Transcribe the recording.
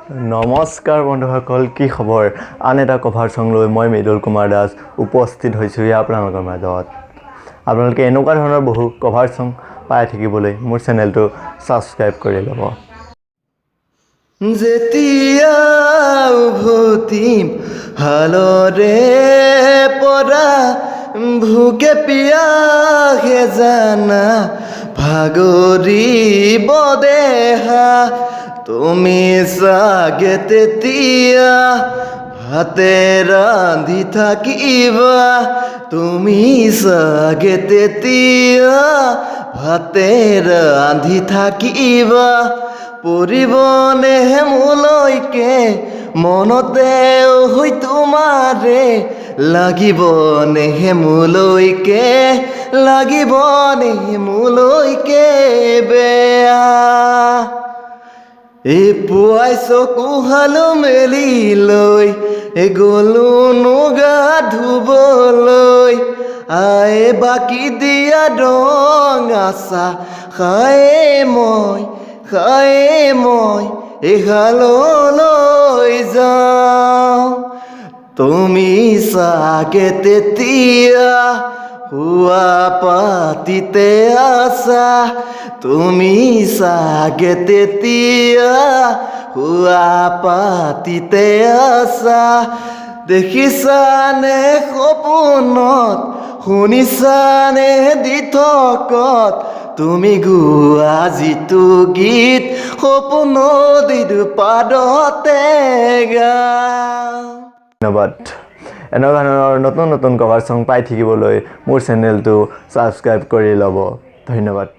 নমস্কাৰ বন্ধুসকল, কি খবৰ? আন এটা কভাৰ সং লৈ মই মৃদুল কুমাৰ দাস উপস্থিত হৈছোঁ আপোনালোকৰ মাজত। আপোনালোকে এনেকুৱা ধৰণৰ বহু কভাৰ সং পাই থাকিবলৈ মোৰ চেনেলটো ছাবস্ক্ৰাইব কৰি ল'ব। যেতিয়া উভতিম হালৰে পৰা ভোকে পিয়াহে জানা ভাগৰিব দেহা, তুমি চাগে তেতিয়া ভাতে ৰান্ধি থাকিবা, তুমি চাগে তেতিয়া ভাতে ৰান্ধি থাকিবা। পৰিবনে মোলৈকে মনতে হৈ তোমাৰে লাগিবনে মোলৈকে, লাগিবনে মোলৈকে বেয়া। এই পুৱাই চকুহালো মেলি লৈ গ'লো গা ধুবলৈ, আয়ে বাকি দিয়া ৰঙা চাহ খায়ে মই এহাললৈ যাওঁ। তুমি চাগে তেতিয়া শুৱা পাতিতে আছা, তুমি চাগে তেতিয়া শুৱা পাতিতে আছা। দেখিছানে সপোনত, শুনিছানে দিঠকত, তুমি গোৱা যিটো গীত সপোনত পাদতে গাওঁ। ধন্যবাদ। এনেকুৱা ধৰণৰ নতুন নতুন কভাৰ সং পাই থাকিবলৈ মোৰ চেনেলটো ছাবস্ক্ৰাইব কৰি ল'ব। ধন্যবাদ।